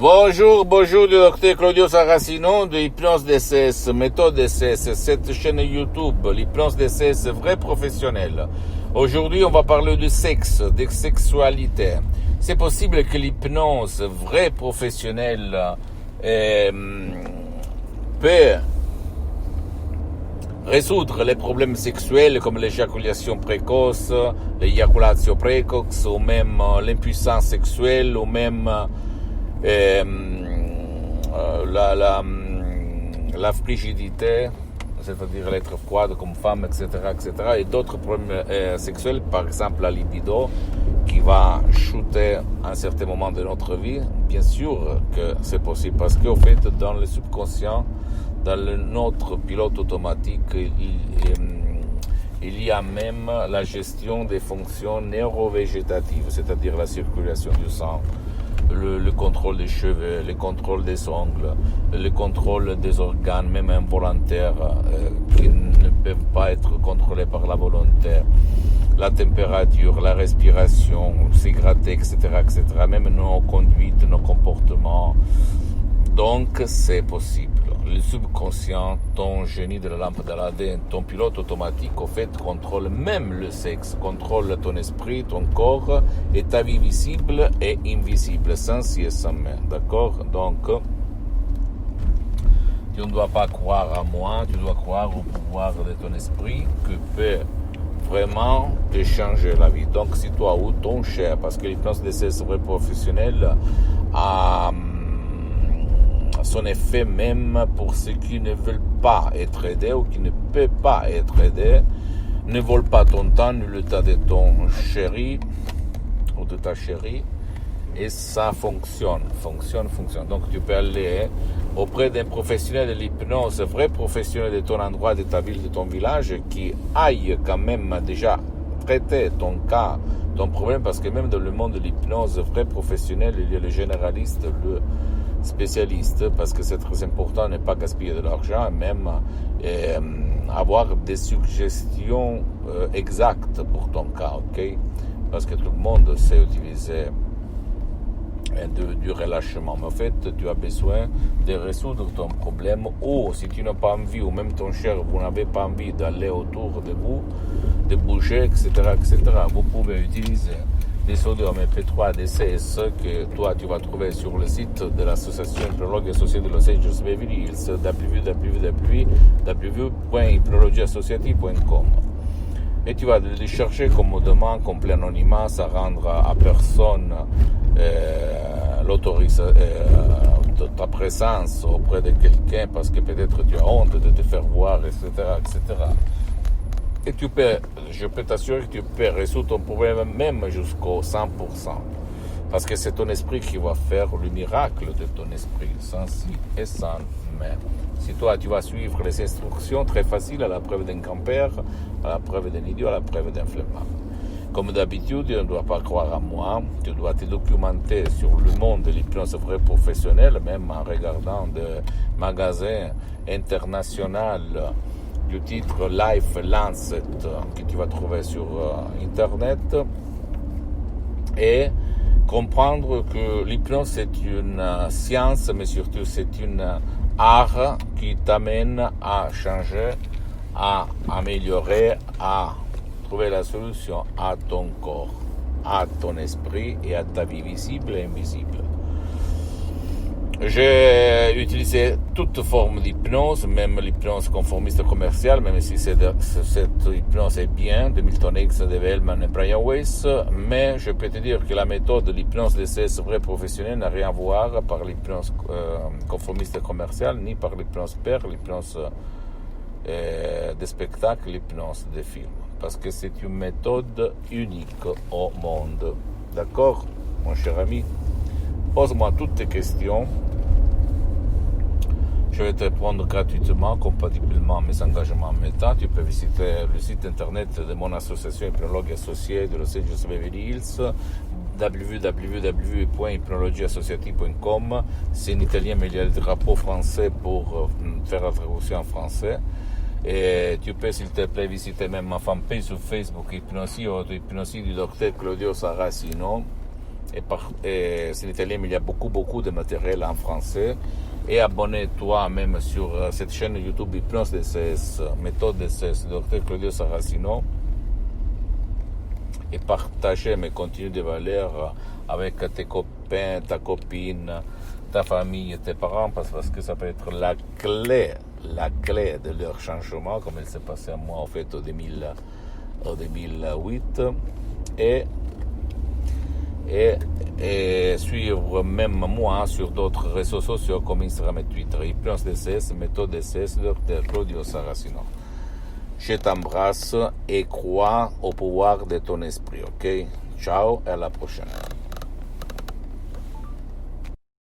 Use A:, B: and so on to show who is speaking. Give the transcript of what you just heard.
A: Bonjour, bonjour du docteur Claudio Saracino de Hypnose DCS, méthode DCS, cette chaîne YouTube, l'hypnose DCS vrai professionnel. Aujourd'hui, on va parler de sexe, de sexualité. C'est possible que l'hypnose vrai professionnelle peut résoudre les problèmes sexuels comme l'éjaculation précoce, l'éjaculation précoce, ou même l'impuissance sexuelle, ou même la frigidité, c'est-à-dire l'être froide comme femme, etc., et d'autres problèmes sexuels, par exemple la libido, qui va chuter à un certain moment de notre vie. Bien sûr que c'est possible, parce qu'au fait, dans le subconscient, dans notre pilote automatique, il y a même la gestion des fonctions neurovégétatives, c'est-à-dire la circulation du sang, le contrôle des cheveux, le contrôle des ongles, le contrôle des organes, même involontaires, qui ne peuvent pas être contrôlés par la volonté, la température, la respiration, s'hydrater, etc., même nos conduites, nos comportements. Donc, c'est possible. Le subconscient, ton génie de la lampe d'Aladin, ton pilote automatique, au fait, contrôle même le sexe, contrôle ton esprit, ton corps, et ta vie visible et invisible, sans si et sans mais. D'accord? Donc, tu ne dois pas croire à moi, tu dois croire au pouvoir de ton esprit que peut vraiment te changer la vie. Donc, si toi ou ton cher, parce que l'hypnose DCS vrai professionnel a son effet même pour ceux qui ne veulent pas être aidés ou qui ne peuvent pas être aidés, ne vole pas ton temps ni le temps de ton chéri ou de ta chérie, et ça fonctionne. Donc tu peux aller auprès d'un professionnel de l'hypnose, vrai professionnel de ton endroit, de ta ville, de ton village, qui aille quand même déjà traiter ton cas, ton problème, parce que même dans le monde de l'hypnose vrai professionnel, il y a le généraliste, le spécialiste, parce que c'est très important de ne pas gaspiller de l'argent, et même avoir des suggestions exactes pour ton cas, ok? Parce que tout le monde sait utiliser du relâchement, mais en fait, tu as besoin de résoudre ton problème, ou si tu n'as pas envie, ou même ton cher, vous n'avez pas envie d'aller autour de vous, de bouger, etc., vous pouvez utiliser des audios MP3 DCS que toi tu vas trouver sur le site de l'association Hypnologue Associée de Los Angeles Beverly Hills, www.hypnologieassociative.com, et tu vas les chercher commodément, complet anonymat, ça rendra à personne ta présence auprès de quelqu'un, parce que peut-être tu as honte de te faire voir, etc. Et je peux t'assurer que tu peux résoudre ton problème même jusqu'au 100%. Parce que c'est ton esprit qui va faire le miracle de ton esprit, sans si et sans mais. Si toi, tu vas suivre les instructions, très facile, à la preuve d'un grand-père, à la preuve d'un idiot, à la preuve d'un flemmard. Comme d'habitude, tu ne dois pas croire à moi, tu dois te documenter sur le monde de l'hypnose vrai professionnelle, même en regardant des magasins internationaux du titre Life Lancet que tu vas trouver sur Internet, et comprendre que l'hypnose c'est une science, mais surtout c'est une art qui t'amène à changer, à améliorer, à trouver la solution à ton corps, à ton esprit et à ta vie visible et invisible. J'ai utilisé toute forme d'hypnose, même l'hypnose conformiste commerciale, même si cette hypnose est bien, de Milton Higgs, de Hellman et Brian Weiss, mais je peux te dire que la méthode de l'hypnose DCS vrai professionnel n'a rien à voir par l'hypnose conformiste commerciale, ni par l'hypnose père, l'hypnose des spectacles, l'hypnose des films, parce que c'est une méthode unique au monde. D'accord, mon cher ami? Pose-moi toutes tes questions. Je vais te répondre gratuitement, compatiblement à mes engagements en méta. Tu peux visiter le site internet de mon association Hypnologue Associée de Los Angeles Beverly Hills, www.hypnologieassociative.com. C'est en italien, mais il y a le drapeau français pour faire la traduction en français. Et tu peux, s'il te plaît, visiter même ma fanpage sur Facebook, Hypnosie du docteur Claudio Saracino. et c'est en italien, mais il y a beaucoup de matériel en français. Et abonne-toi même sur cette chaîne YouTube Hypnose DCS, méthode DCS, Dr Claudio Saracino, et partagez mes contenus de valeur avec tes copains, ta copine, ta famille, tes parents, parce que ça peut être la clé de leur changement, comme il s'est passé à moi en fait au 2008, et suivre même moi sur d'autres réseaux sociaux comme Instagram et Twitter. Hypnose DCS, méthode DCS, Dr Claudio Saracino. Je t'embrasse et crois au pouvoir de ton esprit, ok? Ciao et à la prochaine.